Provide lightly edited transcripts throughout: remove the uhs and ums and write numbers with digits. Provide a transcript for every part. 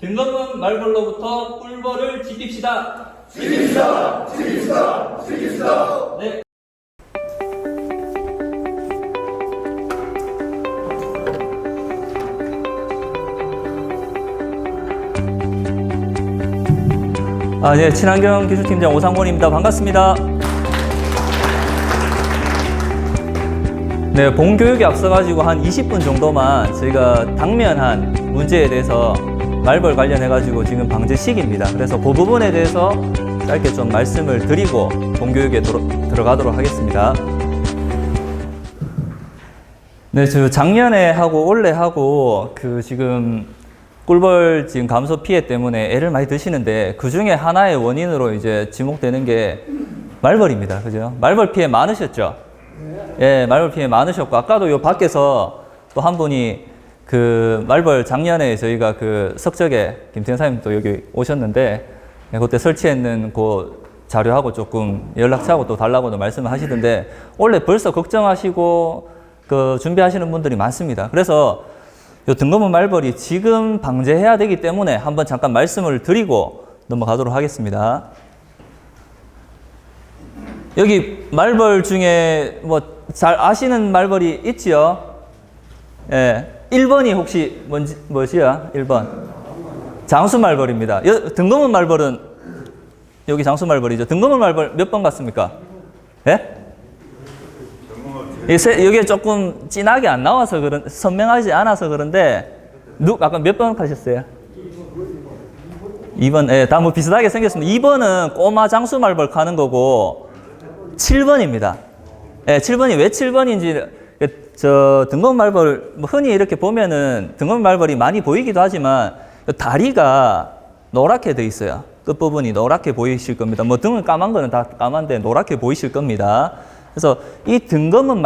등검은 말벌로부터 꿀벌을 지킵시다. 지킵시다! 지킵시다! 지킵시다! 네. 네, 친환경 기술팀장 오상권입니다. 반갑습니다. 네, 본교육에 앞서가지고 한 20분 정도만 저희가 당면한 문제에 대해서 말벌 관련해가지고 지금 방제 시기입니다. 그래서 그 부분에 대해서 짧게 좀 말씀을 드리고 본교육에 들어가도록 하겠습니다. 네, 저 작년에 하고 올해 하고 지금 꿀벌 지금 감소 피해 때문에 애를 많이 드시는데 그 중에 하나의 원인으로 이제 지목되는 게 말벌입니다. 그죠? 말벌 피해 많으셨죠? 예, 말벌 피해 많으셨고, 아까도 요 밖에서 또 한 분이 말벌 작년에 저희가 석적에 김태현사님도 여기 오셨는데, 예, 그때 설치했는 자료하고 조금 연락처하고 또 달라고도 말씀을 하시던데, 원래 벌써 걱정하시고 준비하시는 분들이 많습니다. 그래서 요 등검은 말벌이 지금 방제해야 되기 때문에 한번 잠깐 말씀을 드리고 넘어가도록 하겠습니다. 여기 말벌 중에 잘 아시는 말벌이 있지요? 예. 1번이 혹시 뭐지요? 1번. 장수말벌입니다. 등검은 말벌은 여기 장수말벌이죠. 등검은 말벌 몇 번 같습니까? 예? 여기에 조금 진하게 안 나와서 선명하지 않아서 그런데, 아까 몇 번 하셨어요? 2번, 예, 다 비슷하게 생겼습니다. 2번은 꼬마 장수말벌 가는 거고, 7번입니다. 예, 7번이 왜 7번인지, 등검은 말벌, 흔히 이렇게 보면은 등검은 말벌이 많이 보이기도 하지만, 다리가 노랗게 돼 있어요. 끝부분이 노랗게 보이실 겁니다. 등은 까만 거는 다 까만데 노랗게 보이실 겁니다. 그래서 이 등검은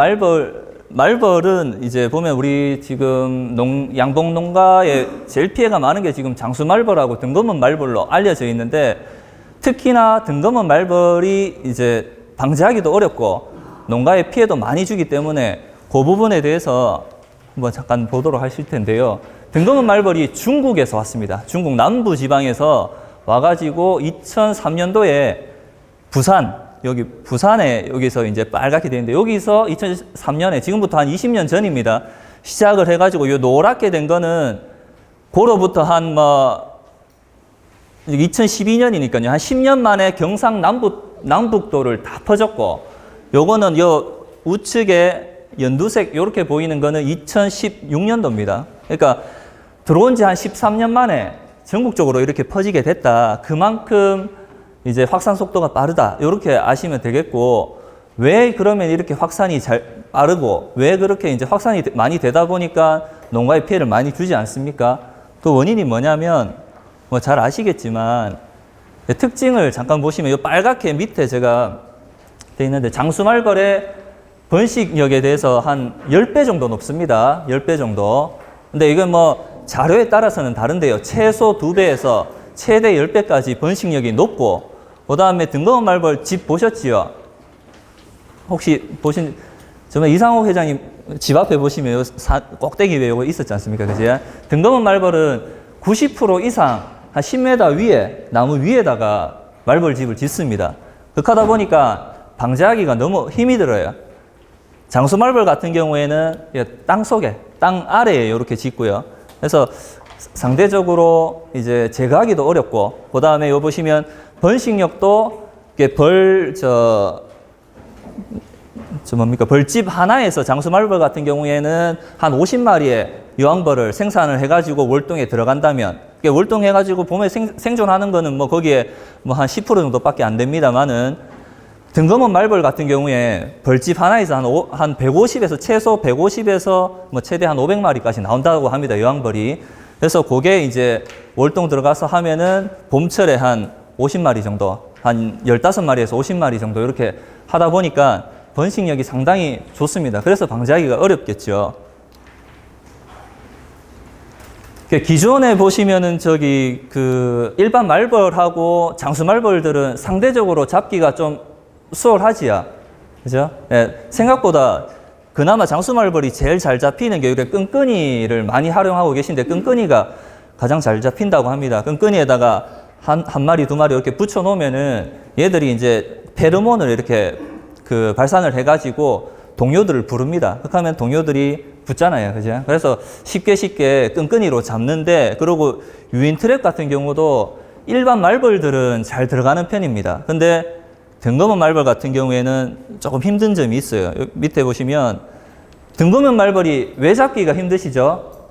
말벌은 이제 보면 우리 지금 양봉 농가에 제일 피해가 많은 게 지금 장수말벌하고 등검은 말벌로 알려져 있는데, 특히나 등검은 말벌이 이제 방제하기도 어렵고 농가에 피해도 많이 주기 때문에 그 부분에 대해서 한번 잠깐 보도록 하실 텐데요. 등검은 말벌이 중국에서 왔습니다. 중국 남부 지방에서 와가지고 2003년도에 부산에 여기서 이제 빨갛게 되는데, 여기서 2003년에 지금부터 한 20년 전입니다. 시작을 해가지고 요 노랗게 된 거는 고로부터 한 2012년이니까요. 한 10년 만에 경상 남북도를 다 퍼졌고, 요거는 요 우측에 연두색 요렇게 보이는 거는 2016년도입니다. 그러니까 들어온 지 한 13년 만에 전국적으로 이렇게 퍼지게 됐다. 그만큼 이제 확산 속도가 빠르다. 이렇게 아시면 되겠고, 왜 그러면 이렇게 확산이 잘 빠르고, 왜 그렇게 이제 확산이 많이 되다 보니까 농가에 피해를 많이 주지 않습니까? 그 원인이 뭐냐면, 잘 아시겠지만, 특징을 잠깐 보시면, 이 빨갛게 밑에 제가 돼 있는데, 장수말벌의 번식력에 대해서 한 10배 정도 높습니다. 10배 정도. 근데 이건 자료에 따라서는 다른데요. 최소 2배에서 최대 10배까지 번식력이 높고, 그 다음에 등검은 말벌 집 보셨지요? 혹시 정말 이상호 회장님 집 앞에 보시면 꼭대기 위에 이거 있었지 않습니까? 그죠? 등검은 말벌은 90% 이상 한 10m 위에, 나무 위에다가 말벌 집을 짓습니다. 그렇다 보니까 방제하기가 너무 힘이 들어요. 장수말벌 같은 경우에는 땅 속에, 땅 아래에 이렇게 짓고요. 그래서 상대적으로 이제 제거하기도 어렵고, 그 다음에 여기 보시면 번식력도 벌집 하나에서 장수말벌 같은 경우에는 한 50마리의 여왕벌을 생산을 해가지고 월동에 들어간다면, 월동해가지고 봄에 생존하는 거는 거기에 한 10% 정도밖에 안 됩니다만은, 등검은 말벌 같은 경우에 벌집 하나에서 한 150에서 최소 150에서 최대 한 500마리까지 나온다고 합니다. 여왕벌이. 그래서 그게 이제 월동 들어가서 하면은 봄철에 한 50마리 정도, 한 15마리에서 50마리 정도 이렇게 하다 보니까 번식력이 상당히 좋습니다. 그래서 방제하기가 어렵겠죠. 기존에 보시면은 일반 말벌하고 장수말벌들은 상대적으로 잡기가 좀 수월하지요. 그죠? 예, 생각보다 그나마 장수말벌이 제일 잘 잡히는 게 끈끈이를 많이 활용하고 계신데, 끈끈이가 가장 잘 잡힌다고 합니다. 끈끈이에다가 한 마리, 두 마리 이렇게 붙여 놓으면은 얘들이 이제 페로몬을 이렇게 그 발산을 해가지고 동료들을 부릅니다. 그렇게 하면 동료들이 붙잖아요. 그죠? 그래서 쉽게 끈끈이로 잡는데, 그리고 유인 트랩 같은 경우도 일반 말벌들은 잘 들어가는 편입니다. 근데 등검은 말벌 같은 경우에는 조금 힘든 점이 있어요. 여기 밑에 보시면 등검은 말벌이 왜 잡기가 힘드시죠?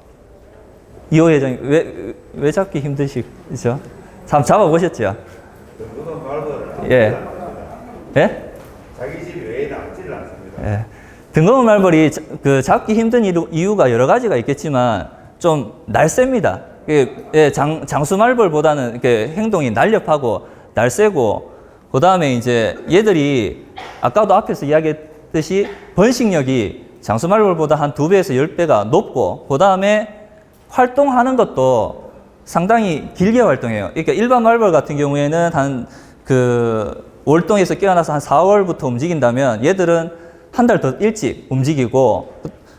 이호 회장님, 왜 잡기 힘드시죠? 한번 잡아보셨죠? 등급은 말벌은 예. 예? 자기 집 외에 남지를 않습니다. 예. 등검은 말벌이 그 잡기 힘든 이유가 여러 가지가 있겠지만 좀 날쌔입니다. 예, 장수 말벌보다는 이렇게 행동이 날렵하고 날쌔고, 그 다음에 이제 얘들이 아까도 앞에서 이야기했듯이 번식력이 장수 말벌보다 한 2배에서 10배가 높고, 그 다음에 활동하는 것도 상당히 길게 활동해요. 그러니까 일반 말벌 같은 경우에는 한 그 월동에서 깨어나서 한 4월부터 움직인다면 얘들은 한 달 더 일찍 움직이고,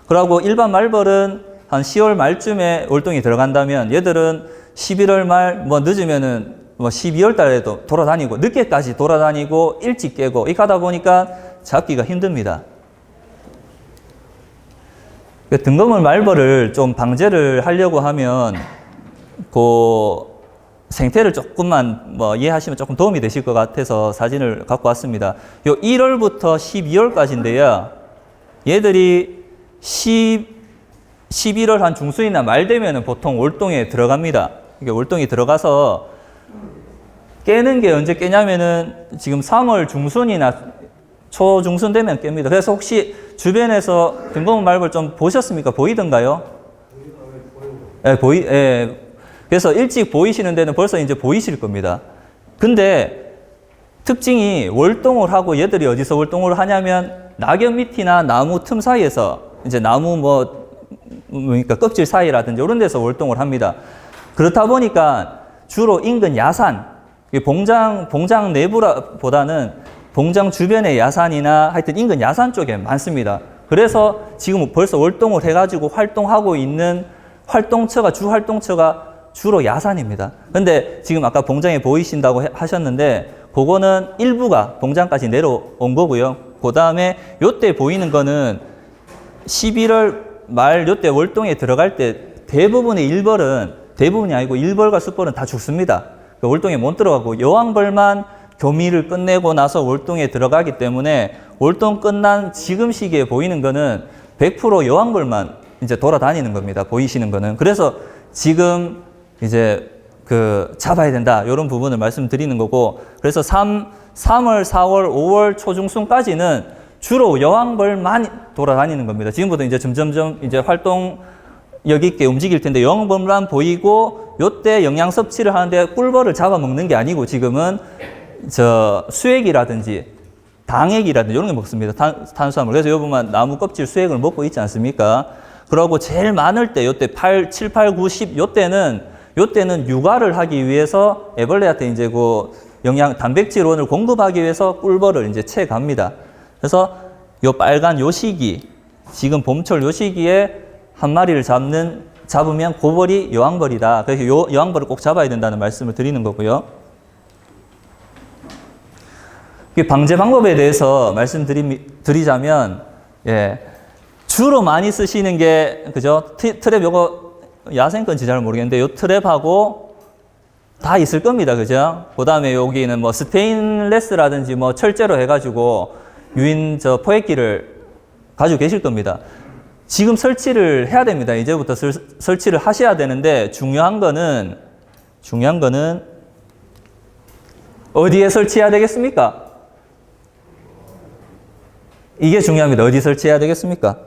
그러고 일반 말벌은 한 10월 말쯤에 월동이 들어간다면 얘들은 11월 말, 뭐 늦으면은 뭐 12월 달에도 돌아다니고, 늦게까지 돌아다니고, 일찍 깨고, 이렇게 하다 보니까 잡기가 힘듭니다. 등검을 말벌을 좀 방제를 하려고 하면 그 생태를 조금만 뭐 이해하시면 조금 도움이 되실 것 같아서 사진을 갖고 왔습니다. 요 1월부터 12월까지인데요. 얘들이 11월 한 중순이나 말 되면은 보통 월동에 들어갑니다. 이게 월동이 들어가서 깨는 게 언제 깨냐면은 지금 3월 중순이나 초중순 되면 깹니다. 그래서 혹시 주변에서 등검은 말벌 좀 보셨습니까? 보이던가요? 예, 그래서 일찍 보이시는 데는 벌써 이제 보이실 겁니다. 근데 특징이 월동을 하고, 얘들이 어디서 월동을 하냐면 낙엽 밑이나 나무 틈 사이에서, 이제 나무 그러니까 껍질 사이라든지 이런 데서 월동을 합니다. 그렇다 보니까 주로 인근 야산, 봉장 내부보다는 봉장 주변의 야산이나 하여튼 인근 야산 쪽에 많습니다. 그래서 지금 벌써 월동을 해가지고 활동하고 있는 활동처가, 주 활동처가 주로 야산입니다. 근데 지금 아까 봉장에 보이신다고 하셨는데, 그거는 일부가 봉장까지 내려온 거고요. 그 다음에 요때 보이는 거는 11월 말 요때 월동에 들어갈 때 대부분이 아니고 일벌과 숫벌은 다 죽습니다. 월동에 못 들어가고 여왕벌만 교미를 끝내고 나서 월동에 들어가기 때문에, 월동 끝난 지금 시기에 보이는 거는 100% 여왕벌만 이제 돌아다니는 겁니다. 보이시는 거는. 그래서 지금 이제 그 잡아야 된다, 이런 부분을 말씀드리는 거고, 그래서 3월, 4월, 5월 초중순까지는 주로 여왕벌만 돌아다니는 겁니다. 지금부터 이제 점점점 이제 활동 여기 있게 움직일 텐데, 여왕벌만 보이고, 요때 영양 섭취를 하는데 꿀벌을 잡아먹는 게 아니고, 지금은 수액이라든지 당액이라든지 이런 게 먹습니다. 탄수화물. 그래서 여러분 나무 껍질 수액을 먹고 있지 않습니까? 그러고 제일 많을 때 요때 7, 8, 9, 10 요때는 육아를 하기 위해서 애벌레한테 이제 그 단백질원을 공급하기 위해서 꿀벌을 이제 채 갑니다. 그래서 요 빨간 요 시기, 지금 봄철 요 시기에 한 마리를 잡으면 그 벌이 여왕벌이다. 그래서 요 여왕벌을 꼭 잡아야 된다는 말씀을 드리는 거고요. 방제 방법에 대해서 말씀드리자면, 예, 주로 많이 쓰시는 게, 그죠? 트랩 요거 야생 건지 잘 모르겠는데, 요 트랩하고 다 있을 겁니다. 그죠? 그 다음에 여기는 뭐 스테인레스라든지 뭐 철제로 해가지고 유인 포획기를 가지고 계실 겁니다. 지금 설치를 해야 됩니다. 이제부터 설치를 하셔야 되는데, 중요한 거는 어디에 설치해야 되겠습니까? 이게 중요합니다. 어디 설치해야 되겠습니까?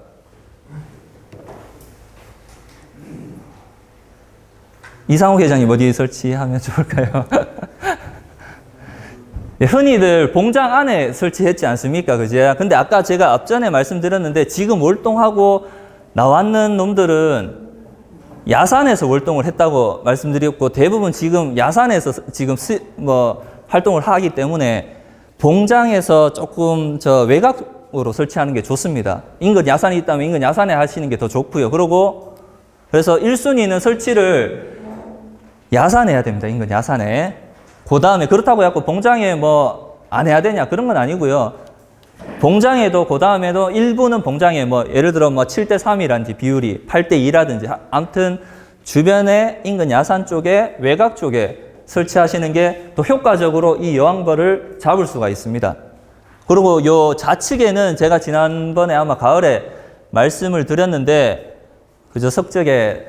이상욱 회장님 어디 설치하면 좋을까요? 흔히들 봉장 안에 설치했지 않습니까? 그죠? 근데 아까 제가 앞전에 말씀드렸는데, 지금 월동하고 나왔는 놈들은 야산에서 월동을 했다고 말씀드렸고, 대부분 지금 야산에서 지금 활동을 하기 때문에 봉장에서 조금 외곽으로 설치하는 게 좋습니다. 인근 야산이 있다면 인근 야산에 하시는 게 더 좋고요. 그래서 1순위는 설치를 야산해야 됩니다. 인근 야산에. 그 다음에 그렇다고 해갖고 봉장에 뭐 안 해야 되냐 그런 건 아니고요. 봉장에도 그 다음에도 일부는 봉장에 뭐 예를 들어 뭐 7대 3이라든지 비율이 8대 2라든지 아무튼 주변에 인근 야산 쪽에 외곽 쪽에 설치하시는 게 또 효과적으로 이 여왕벌을 잡을 수가 있습니다. 그리고 요 좌측에는 제가 지난번에 아마 가을에 말씀을 드렸는데 그저 석적에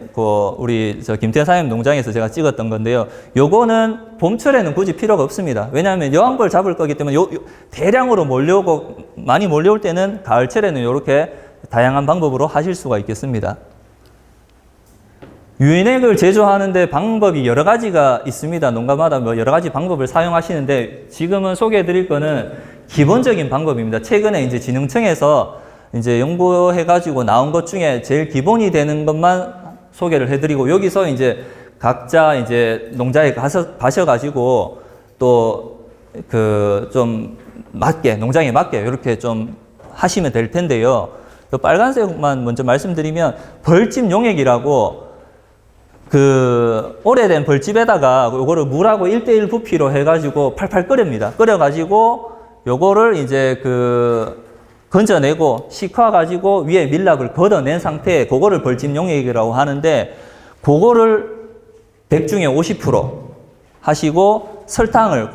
우리 김태현 사장님 농장에서 제가 찍었던 건데요. 요거는 봄철에는 굳이 필요가 없습니다. 왜냐하면 여왕벌 잡을 거기 때문에 대량으로 몰려오고 많이 몰려올 때는 가을철에는 이렇게 다양한 방법으로 하실 수가 있겠습니다. 유인액을 제조하는데 방법이 여러 가지가 있습니다. 농가마다 뭐 여러 가지 방법을 사용하시는데 지금은 소개해 드릴 거는 기본적인 방법입니다. 최근에 이제 진흥청에서 이제 연구해가지고 나온 것 중에 제일 기본이 되는 것만 소개를 해드리고 여기서 이제 각자 이제 농장에 가셔가지고 또 좀 맞게, 농장에 맞게 이렇게 좀 하시면 될 텐데요. 요 빨간색만 먼저 말씀드리면 벌집 용액이라고 오래된 벌집에다가 요거를 물하고 1대1 부피로 해가지고 팔팔 끓입니다. 끓여가지고 요거를 이제 건져내고 식혀가지고 위에 밀랍을 걷어낸 상태에 그거를 벌집 용액이라고 하는데 그거를 100 중에 50% 하시고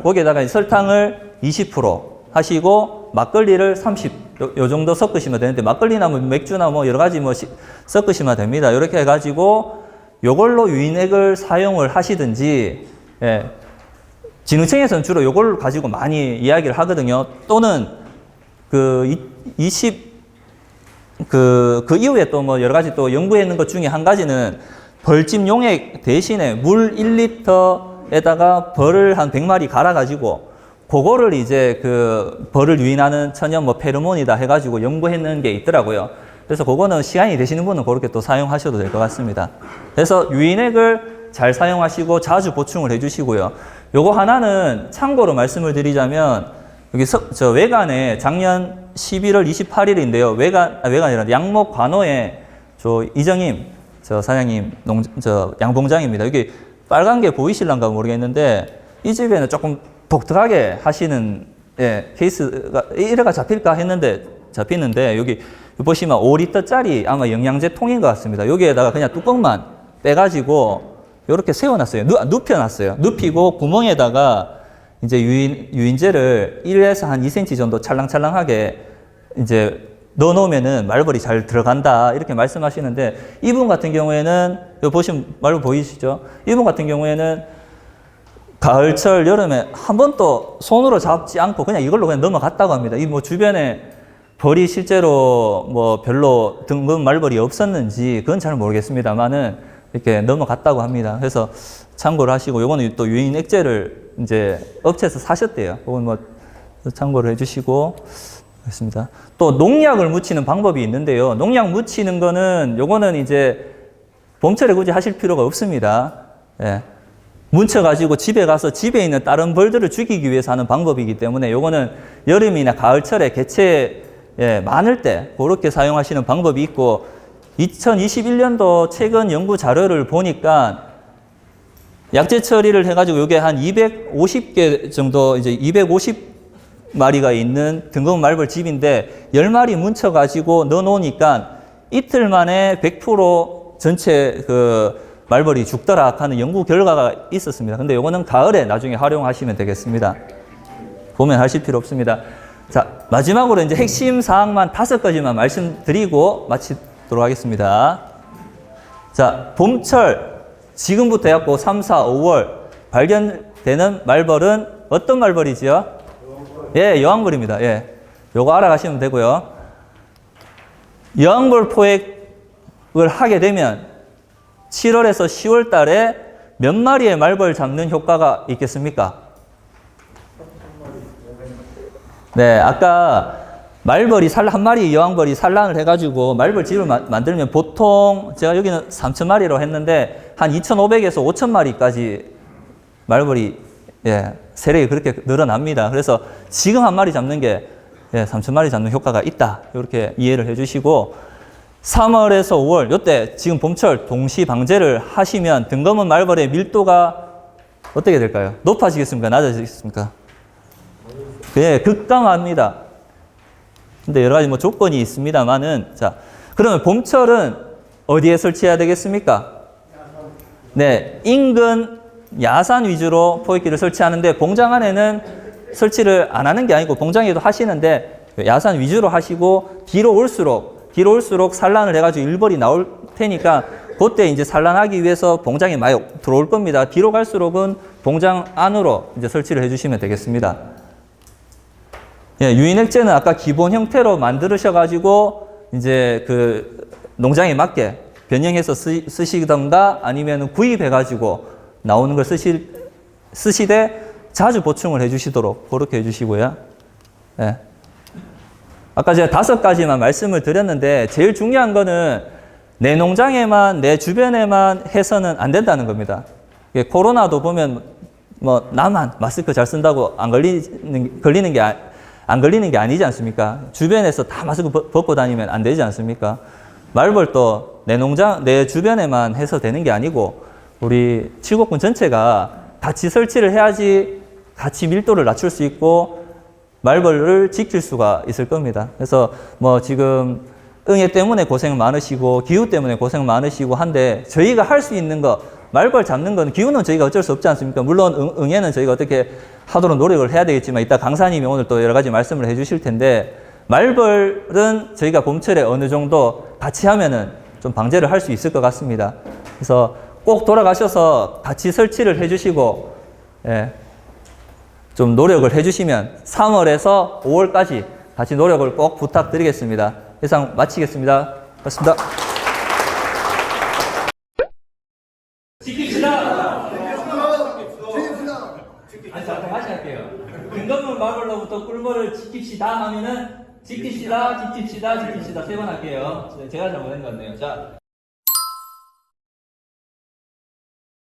거기에다가 설탕을 20% 하시고 막걸리를 30, 요 정도 섞으시면 되는데 막걸리나 뭐 맥주나 뭐 여러 가지 섞으시면 됩니다. 이렇게 해가지고 요걸로 유인액을 사용을 하시든지, 예. 진흥청에서는 주로 요걸 가지고 많이 이야기를 하거든요. 또는 그 이후에 또 뭐 여러 가지 또 연구해 있는 것 중에 한 가지는 벌집 용액 대신에 물 1리터에다가 벌을 한 100마리 갈아가지고 그거를 이제 벌을 유인하는 천연 뭐 페로몬이다 해가지고 연구했는 게 있더라고요. 그래서 그거는 시간이 되시는 분은 그렇게 또 사용하셔도 될 것 같습니다. 그래서 유인액을 잘 사용하시고 자주 보충을 해주시고요. 요거 하나는 참고로 말씀을 드리자면 여기 저 외관에 작년 11월 28일인데요. 외관이라 양목 관호에 이정임 사장님 양봉장입니다. 여기 빨간 게 보이실란가 모르겠는데 이 집에는 조금 독특하게 하시는 케이스가 이래가 잡힐까 했는데 잡히는데 여기 보시면 5리터짜리 아마 영양제 통인 것 같습니다. 여기에다가 그냥 뚜껑만 빼가지고 이렇게 세워놨어요. 눕혀놨어요. 눕히고 구멍에다가 이제 유인제를 1에서 한 2cm 정도 찰랑찰랑하게 이제 넣어놓으면은 말벌이 잘 들어간다 이렇게 말씀하시는데 이분 같은 경우에는 여기 보시면 말벌 보이시죠? 이분 같은 경우에는 가을철 여름에 한 번도 손으로 잡지 않고 그냥 이걸로 그냥 넘어갔다고 합니다. 이 뭐 주변에 벌이 실제로 뭐 별로 등급 말벌이 없었는지 그건 잘 모르겠습니다만은 이렇게 넘어갔다고 합니다. 그래서 참고를 하시고 요거는 또 유인 액제를 이제 업체에서 사셨대요. 그건 뭐 참고를 해주시고 있습니다. 또 농약을 묻히는 방법이 있는데요. 농약 묻히는 거는 요거는 이제 봄철에 굳이 하실 필요가 없습니다. 예. 묻혀가지고 집에 가서 집에 있는 다른 벌들을 죽이기 위해서 하는 방법이기 때문에 요거는 여름이나 가을철에 개체 많을 때 그렇게 사용하시는 방법이 있고 2021년도 최근 연구 자료를 보니까 약제 처리를 해가지고 이게 한 250개 정도 이제 250마리가 있는 등급 말벌 집인데 10마리 뭉쳐가지고 넣어놓으니까 이틀 만에 100% 전체 말벌이 죽더라 하는 연구 결과가 있었습니다. 근데 요거는 가을에 나중에 활용하시면 되겠습니다. 보면 하실 필요 없습니다. 자, 마지막으로 이제 핵심 사항만 5가지만 말씀드리고 마치도록 하겠습니다. 자, 봄철 지금부터 해갖고 3, 4, 5월 발견되는 말벌은 어떤 말벌이지요? 예, 여왕벌입니다. 예. 요거 알아가시면 되고요. 여왕벌 포획을 하게 되면 7월에서 10월 달에 몇 마리의 말벌 잡는 효과가 있겠습니까? 네, 아까 말벌이 한 마리 여왕벌이 산란을 해가지고 말벌 집을 만들면 보통 제가 여기는 3,000마리로 했는데 한 2,500에서 5,000마리까지 말벌이 세력이 그렇게 늘어납니다. 그래서 지금 한 마리 잡는 게 3,000마리 잡는 효과가 있다. 이렇게 이해를 해주시고 3월에서 5월, 요때 지금 봄철 동시 방제를 하시면 등검은 말벌의 밀도가 어떻게 될까요? 높아지겠습니까? 낮아지겠습니까? 예, 극강합니다. 근데 여러 가지 뭐 조건이 있습니다만은, 자, 그러면 봄철은 어디에 설치해야 되겠습니까? 네, 인근 야산 위주로 포획기를 설치하는데, 봉장 안에는 설치를 안 하는 게 아니고, 봉장에도 하시는데, 야산 위주로 하시고, 뒤로 올수록 산란을 해가지고 일벌이 나올 테니까, 그때 이제 산란하기 위해서 봉장에 많이 들어올 겁니다. 뒤로 갈수록은 봉장 안으로 이제 설치를 해주시면 되겠습니다. 예, 유인액제는 아까 기본 형태로 만드셔가지고, 이제 그 농장에 맞게 변형해서 쓰시던가 아니면 구입해가지고 나오는 걸 쓰시되 자주 보충을 해주시도록 그렇게 해주시고요. 예. 아까 제가 5가지만 말씀을 드렸는데 제일 중요한 거는 내 농장에만, 내 주변에만 해서는 안 된다는 겁니다. 코로나도 보면 뭐 나만 마스크 잘 쓴다고 안 걸리는 게 아니지 않습니까? 주변에서 다 마스크 벗고 다니면 안 되지 않습니까? 말벌도 내 농장, 내 주변에만 해서 되는 게 아니고 우리 칠곡군 전체가 같이 설치를 해야지 같이 밀도를 낮출 수 있고 말벌을 지킬 수가 있을 겁니다. 그래서 뭐 지금 응애 때문에 고생 많으시고 기후 때문에 고생 많으시고 한데 저희가 할 수 있는 거 말벌 잡는 건 기후는 저희가 어쩔 수 없지 않습니까? 물론 응애는 저희가 어떻게 하도록 노력을 해야 되겠지만 이따 강사님이 오늘 또 여러 가지 말씀을 해 주실 텐데 말벌은 저희가 봄철에 어느 정도 같이 하면은 좀 방제를 할 수 있을 것 같습니다. 그래서 꼭 돌아가셔서 같이 설치를 해 주시고 예, 좀 노력을 해 주시면 3월에서 5월까지 같이 노력을 꼭 부탁드리겠습니다. 이상 마치겠습니다. 고맙습니다. 지킵시다! 아니, 잠깐 다시 할게요. 근검문 말벌로부터 꿀벌을 지킵시다 하면은 지킵시다, 지킵시다, 지킵시다 3번 할게요. 제가 잘못한 것 같네요. 자.